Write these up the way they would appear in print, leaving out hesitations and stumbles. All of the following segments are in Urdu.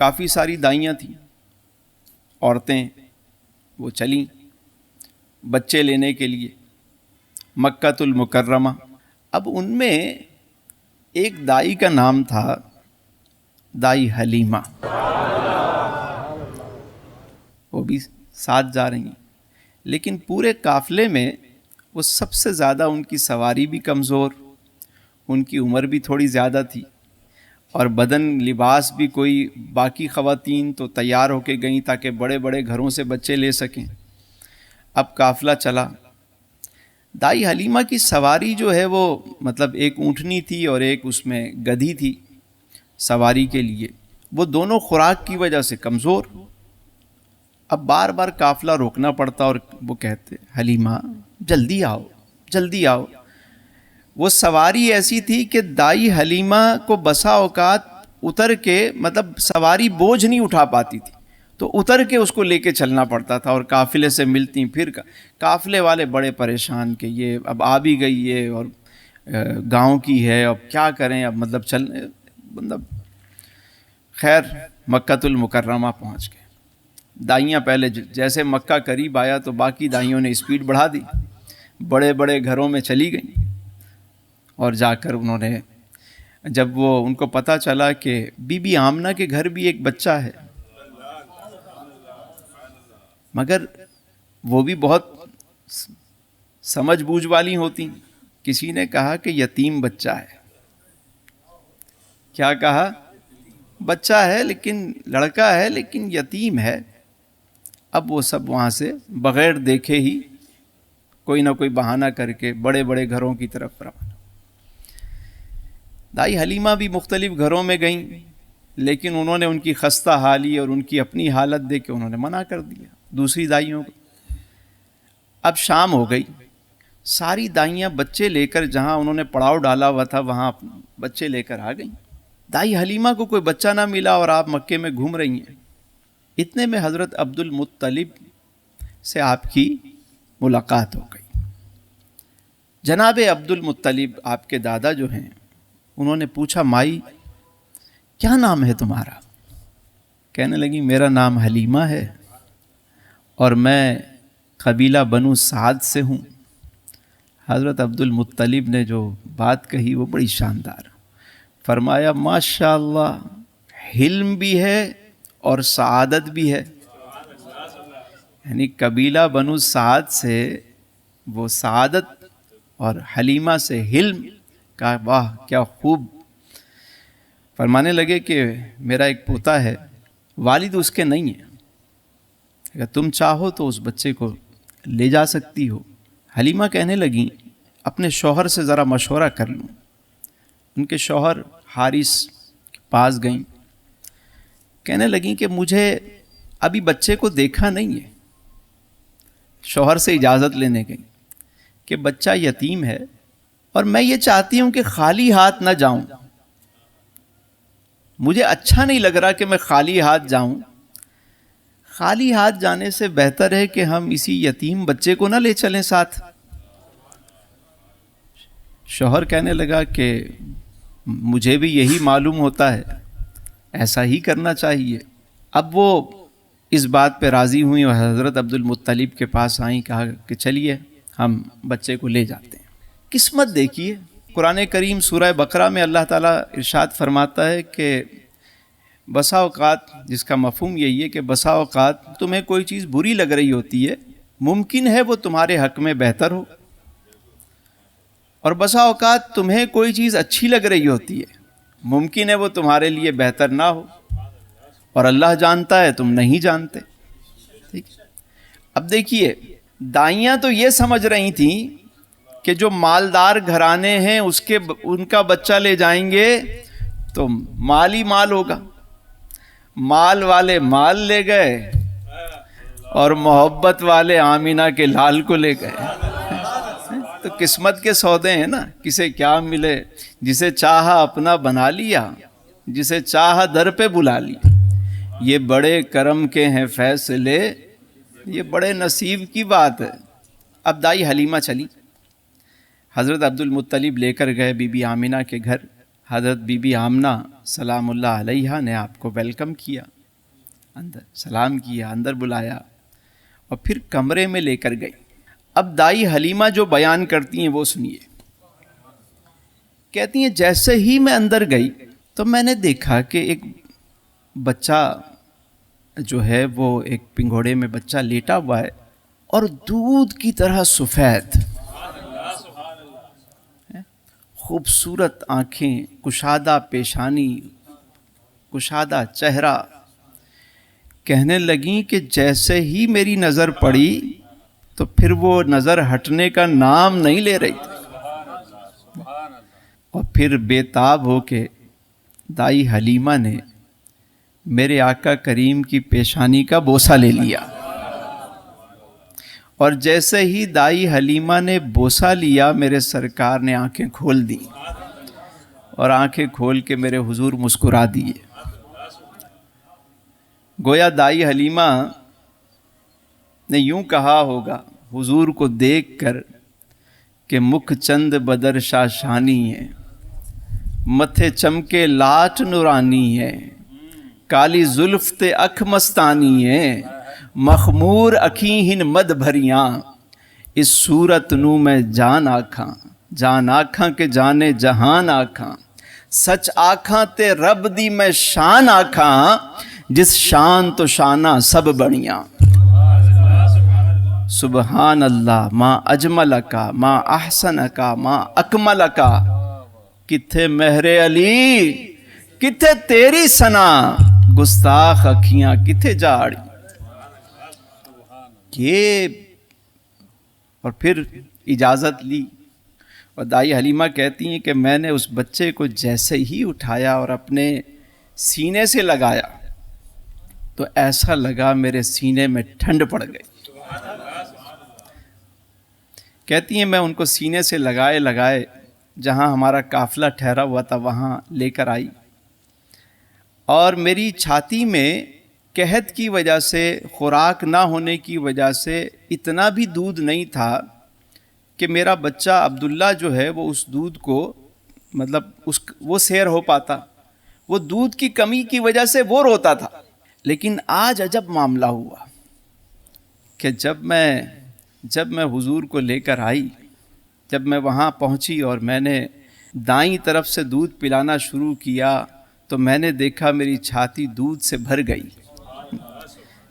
کافی ساری دائیاں تھیں، عورتیں، وہ چلیں بچے لینے کے لیے مکہ المکرمہ۔ اب ان میں ایک دائی کا نام تھا دائی حلیمہ، وہ بھی ساتھ جا رہی ہیں، لیکن پورے قافلے میں وہ سب سے زیادہ، ان کی سواری بھی کمزور، ان کی عمر بھی تھوڑی زیادہ تھی، اور بدن لباس بھی کوئی، باقی خواتین تو تیار ہو کے گئیں تاکہ بڑے بڑے گھروں سے بچے لے سکیں۔ اب قافلہ چلا، دائی حلیمہ کی سواری جو ہے وہ مطلب ایک اونٹنی تھی اور ایک اس میں گدھی تھی سواری کے لیے، وہ دونوں خوراک کی وجہ سے کمزور۔ اب بار بار قافلہ روکنا پڑتا اور وہ کہتے حلیمہ جلدی آؤ جلدی آؤ۔ وہ سواری ایسی تھی کہ دائی حلیمہ کو بسا اوقات اتر کے، مطلب سواری بوجھ نہیں اٹھا پاتی تھی تو اتر کے اس کو لے کے چلنا پڑتا تھا، اور قافلے سے ملتی پھر قافلے والے بڑے پریشان کہ یہ اب آ بھی گئی ہے اور گاؤں کی ہے، اب کیا کریں، اب مطلب خیر مکہ المکرمہ پہنچ گئے۔ دائیاں پہلے جیسے مکہ قریب آیا تو باقی دائیوں نے اسپیڈ بڑھا دی، بڑے بڑے گھروں میں چلی گئیں، اور جا کر انہوں نے، جب وہ ان کو پتہ چلا کہ بی بی آمنہ کے گھر بھی ایک بچہ ہے، مگر وہ بھی بہت سمجھ بوجھ والی ہوتی، کسی نے کہا کہ یتیم بچہ ہے۔ کیا کہا؟ بچہ ہے لیکن لڑکا ہے لیکن یتیم ہے۔ اب وہ سب وہاں سے بغیر دیکھے ہی کوئی نہ کوئی بہانہ کر کے بڑے بڑے گھروں کی طرف روانہ۔ دائی حلیمہ بھی مختلف گھروں میں گئیں، لیکن انہوں نے ان کی خستہ حالی اور ان کی اپنی حالت دیکھ کے انہوں نے منع کر دیا دوسری دائیوں کو۔ اب شام ہو گئی، ساری دائیاں بچے لے کر جہاں انہوں نے پڑاؤ ڈالا ہوا تھا وہاں بچے لے کر آ گئیں۔ دائی حلیمہ کو کوئی بچہ نہ ملا اور آپ مکے میں گھوم رہی ہیں۔ اتنے میں حضرت عبد المطلب سے آپ کی ملاقات ہو گئی۔ جناب عبد المطلب آپ کے دادا جو ہیں، انہوں نے پوچھا مائی کیا نام ہے تمہارا؟ کہنے لگی میرا نام حلیمہ ہے اور میں قبیلہ بنو سعد سے ہوں۔ حضرت عبد المطلب نے جو بات کہی وہ بڑی شاندار، فرمایا ماشاء اللہ، حلم بھی ہے اور سعادت بھی ہے۔ یعنی قبیلہ بنو سعد سے وہ سعادت اور حلیمہ سے حلم کا، واہ کیا خوب۔ فرمانے لگے کہ میرا ایک پوتا ہے، والد اس کے نہیں ہے، اگر تم چاہو تو اس بچے کو لے جا سکتی ہو۔ حلیمہ کہنے لگیں اپنے شوہر سے ذرا مشورہ کر لوں۔ ان کے شوہر حارث کے پاس گئیں، کہنے لگیں کہ مجھے ابھی بچے کو دیکھا نہیں ہے۔ شوہر سے اجازت لینے گئیں کہ بچہ یتیم ہے اور میں یہ چاہتی ہوں کہ خالی ہاتھ نہ جاؤں، مجھے اچھا نہیں لگ رہا کہ میں خالی ہاتھ جاؤں، خالی ہاتھ جانے سے بہتر ہے کہ ہم اسی یتیم بچے کو نہ لے چلیں ساتھ۔ شوہر کہنے لگا کہ مجھے بھی یہی معلوم ہوتا ہے، ایسا ہی کرنا چاہیے۔ اب وہ اس بات پہ راضی ہوئیں اور حضرت عبد المطلب کے پاس آئیں، کہا کہ چلیے ہم بچے کو لے جاتے ہیں۔ قسمت دیکھیے، قرآن کریم سورہ بقرہ میں اللہ تعالیٰ ارشاد فرماتا ہے کہ بسا اوقات، جس کا مفہوم یہی ہے کہ بسا اوقات تمہیں کوئی چیز بری لگ رہی ہوتی ہے، ممکن ہے وہ تمہارے حق میں بہتر ہو، اور بسا اوقات تمہیں کوئی چیز اچھی لگ رہی ہوتی ہے، ممکن ہے وہ تمہارے لیے بہتر نہ ہو، اور اللہ جانتا ہے تم نہیں جانتے۔ ٹھیک ہے؟ اب دیکھیے، دائیاں تو یہ سمجھ رہی تھیں کہ جو مالدار گھرانے ہیں ان کا بچہ لے جائیں گے تو مال ہی مال ہوگا، مال والے مال لے گئے اور محبت والے آمینہ کے لال کو لے گئے۔ تو قسمت کے سودے ہیں نا، کسے کیا ملے، جسے چاہا اپنا بنا لیا، جسے چاہا در پہ بلا لیا۔ یہ بڑے کرم کے ہیں فیصلے، یہ بڑے نصیب کی بات ہے۔ اب دائی حلیمہ چلی، حضرت عبد المطلب لے کر گئے بی بی آمنہ کے گھر۔ حضرت بی بی آمنہ سلام اللہ علیہ نے آپ کو ویلکم کیا، اندر سلام کیا، اندر بلایا اور پھر کمرے میں لے کر گئی۔ اب دائی حلیمہ جو بیان کرتی ہیں وہ سنیے۔ کہتی ہیں جیسے ہی میں اندر گئی تو میں نے دیکھا کہ ایک بچہ جو ہے وہ ایک پنگھوڑے میں بچہ لیٹا ہوا ہے اور دودھ کی طرح سفید، خوبصورت آنکھیں، کشادہ پیشانی، کشادہ چہرہ۔ کہنے لگیں کہ جیسے ہی میری نظر پڑی تو پھر وہ نظر ہٹنے کا نام نہیں لے رہی تھی، اور پھر بے تاب ہو کے دائی حلیمہ نے میرے آقا کریم کی پیشانی کا بوسہ لے لیا، اور جیسے ہی دائی حلیمہ نے بوسہ لیا میرے سرکار نے آنکھیں کھول دی، اور آنکھیں کھول کے میرے حضور مسکرا دیے۔ گویا دائی حلیمہ نے یوں کہا ہوگا حضور کو دیکھ کر کہ مکھ چند بدر شاشانی ہے، متھے چمکے لاٹ نورانی ہے، کالی زلف تے اکھ مستانی ہے، مخمور اکھیں ہن مد بھریاں، اس صورت نو میں جان آکھاں کہ جانے جہان آکھاں، سچ آکھاں تے رب دی میں شان آکھاں، جس شان تو شانہ سب بڑیاں۔ سبحان اللہ ما اجملکا ما احسنکا ما اکملکا، کتھے مہر علی کتھے تیری ثنا، گستاخ اکھیاں کتھے جاڑی۔ یہ اور پھر اجازت لی، اور دائی حلیمہ کہتی ہیں کہ میں نے اس بچے کو جیسے ہی اٹھایا اور اپنے سینے سے لگایا تو ایسا لگا میرے سینے میں ٹھنڈ پڑ گئی۔ کہتی ہیں میں ان کو سینے سے لگائے جہاں ہمارا قافلہ ٹھہرا ہوا تھا وہاں لے کر آئی، اور میری چھاتی میں قحط کی وجہ سے، خوراک نہ ہونے کی وجہ سے اتنا بھی دودھ نہیں تھا کہ میرا بچہ عبداللہ جو ہے وہ اس دودھ کو وہ سیر ہو پاتا۔ وہ دودھ کی کمی کی وجہ سے وہ روتا تھا۔ لیکن آج عجب معاملہ ہوا کہ جب میں حضور کو لے کر آئی، جب میں وہاں پہنچی اور میں نے دائیں طرف سے دودھ پلانا شروع کیا تو میں نے دیکھا میری چھاتی دودھ سے بھر گئی۔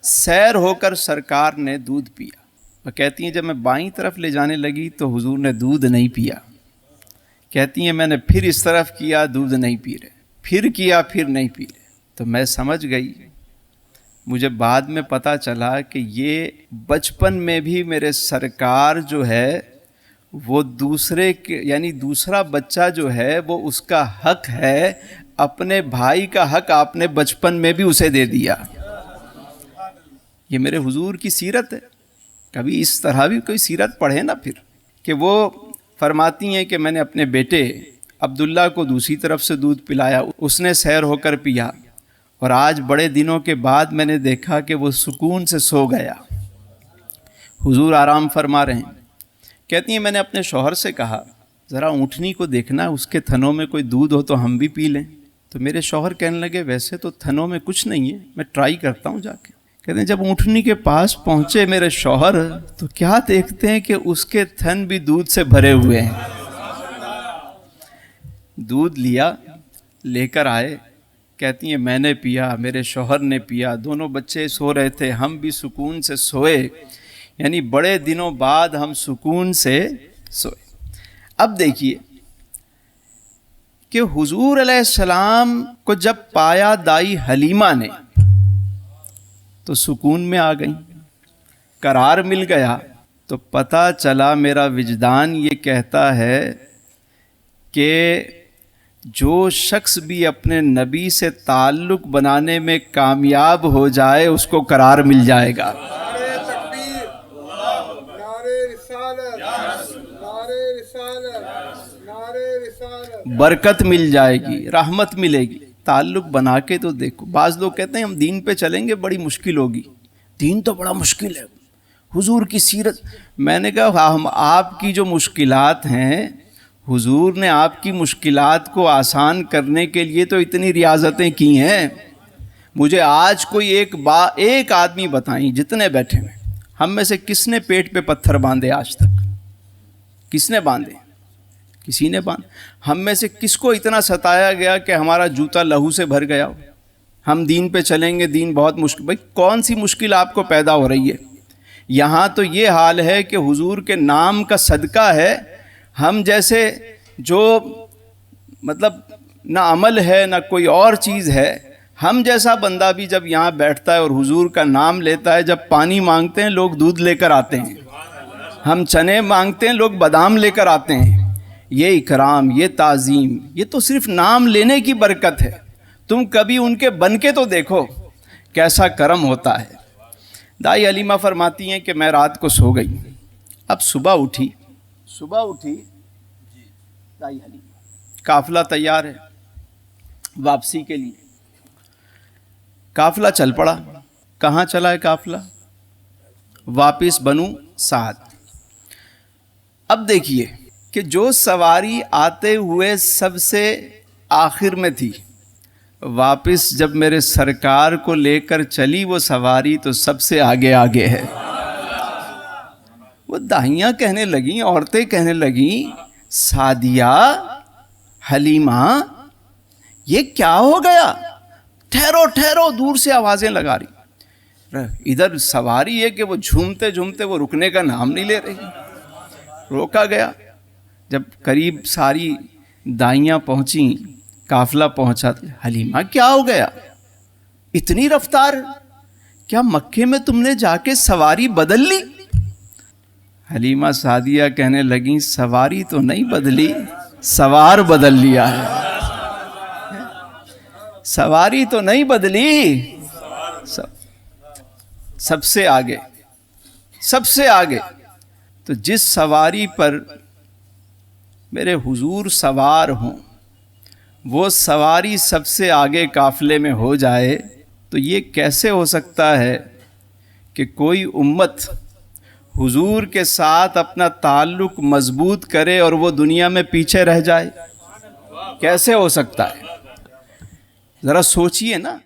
سیر ہو کر سرکار نے دودھ پیا، اور کہتی ہیں جب میں بائیں طرف لے جانے لگی تو حضور نے دودھ نہیں پیا۔ کہتی ہیں میں نے پھر اس طرف کیا، دودھ نہیں پی رہے، پھر کیا، پھر نہیں پی رہے۔ تو میں سمجھ گئی، مجھے بعد میں پتہ چلا کہ یہ بچپن میں بھی میرے سرکار جو ہے وہ دوسرے کے یعنی دوسرا بچہ جو ہے وہ اس کا حق ہے، اپنے بھائی کا حق آپ نے بچپن میں بھی اسے دے دیا۔ یہ میرے حضور کی سیرت ہے۔ کبھی اس طرح بھی کوئی سیرت پڑھے نا پھر، کہ وہ فرماتی ہیں کہ میں نے اپنے بیٹے عبداللہ کو دوسری طرف سے دودھ پلایا، اس نے سیر ہو کر پیا، اور آج بڑے دنوں کے بعد میں نے دیکھا کہ وہ سکون سے سو گیا، حضور آرام فرما رہے ہیں۔ کہتی ہیں میں نے اپنے شوہر سے کہا ذرا اونٹنی کو دیکھنا، اس کے تھنوں میں کوئی دودھ ہو تو ہم بھی پی لیں۔ تو میرے شوہر کہنے لگے ویسے تو تھنوں میں کچھ نہیں ہے، میں ٹرائی کرتا ہوں جا کے۔ کہتے ہیں جب اونٹنی کے پاس پہنچے میرے شوہر تو کیا دیکھتے ہیں کہ اس کے تھن بھی دودھ سے بھرے ہوئے ہیں۔ دودھ لیا، لے کر آئے، کہتی ہیں میں نے پیا، میرے شوہر نے پیا، دونوں بچے سو رہے تھے، ہم بھی سکون سے سوئے، یعنی بڑے دنوں بعد ہم سکون سے سوئے۔ اب دیکھیے کہ حضور علیہ السلام کو جب پایا دائی حلیمہ نے تو سکون میں آ گئی، قرار مل گیا۔ تو پتہ چلا میرا وجدان یہ کہتا ہے کہ جو شخص بھی اپنے نبی سے تعلق بنانے میں کامیاب ہو جائے اس کو قرار مل جائے گا۔ برکت مل جائے گی، رحمت ملے گی۔ تعلق بنا کے تو دیکھو، بعض لوگ کہتے ہیں ہم دین پہ چلیں گے بڑی مشکل ہوگی، دین تو بڑا مشکل ہے، حضور کی سیرت۔ میں نے کہا ہم آپ کی جو مشکلات ہیں حضور نے آپ کی مشکلات کو آسان کرنے کے لیے تو اتنی ریاضتیں کی ہیں. مجھے آج کوئی ایک آدمی بتائیں جتنے بیٹھے ہیں, ہم میں سے کس نے پیٹ پہ پتھر باندھے آج تک؟ کس نے باندھے؟ کسی نے باندھے. ہم میں سے کس کو اتنا ستایا گیا کہ ہمارا جوتا لہو سے بھر گیا ہو؟ ہم دین پہ چلیں گے, دین بہت مشکل. بھائی کون سی مشکل آپ کو پیدا ہو رہی ہے؟ یہاں تو یہ حال ہے کہ حضور کے نام کا صدقہ ہے. ہم جیسے جو مطلب نہ عمل ہے نہ کوئی اور چیز ہے, ہم جیسا بندہ بھی جب یہاں بیٹھتا ہے اور حضور کا نام لیتا ہے, جب پانی مانگتے ہیں لوگ دودھ لے کر آتے ہیں, ہم چنے مانگتے ہیں لوگ بادام لے کر آتے ہیں. یہ اکرام, یہ تعظیم, یہ تو صرف نام لینے کی برکت ہے. تم کبھی ان کے بن کے تو دیکھو کیسا کرم ہوتا ہے. دائی حلیمہ فرماتی ہیں کہ میں رات کو سو گئی, اب صبح اٹھی دائی حلیمہ, قافلہ تیار ہے واپسی کے لیے. قافلہ چل پڑا. کہاں چلا ہے قافلہ؟ واپس بنو سعد. اب دیکھیے کہ جو سواری آتے ہوئے سب سے آخر میں تھی, واپس جب میرے سرکار کو لے کر چلی وہ سواری تو سب سے آگے آگے ہے. وہ داہیاں کہنے لگیں, عورتیں کہنے لگیں, سعدیہ, حلیمہ, یہ کیا ہو گیا؟ ٹھہرو ٹھہرو, دور سے آوازیں لگا رہی. ادھر سواری ہے کہ وہ جھومتے جھومتے وہ رکنے کا نام نہیں لے رہی. روکا گیا. جب قریب ساری دائیاں پہنچیں, قافلہ پہنچا, حلیمہ کیا ہو گیا؟ اتنی رفتار, کیا مکے میں تم نے جا کے سواری بدل لی؟ حلیمہ سعدیہ کہنے لگیں, سواری تو نہیں بدلی, سوار بدل لیا ہے. سواری تو نہیں بدلی, سب سے آگے, سب سے آگے. تو جس سواری پر میرے حضور سوار ہوں, وہ سواری سب سے آگے قافلے میں ہو جائے تو یہ کیسے ہو سکتا ہے کہ کوئی امت حضور کے ساتھ اپنا تعلق مضبوط کرے اور وہ دنیا میں پیچھے رہ جائے؟ کیسے ہو سکتا ہے؟ ذرا سوچئے نا.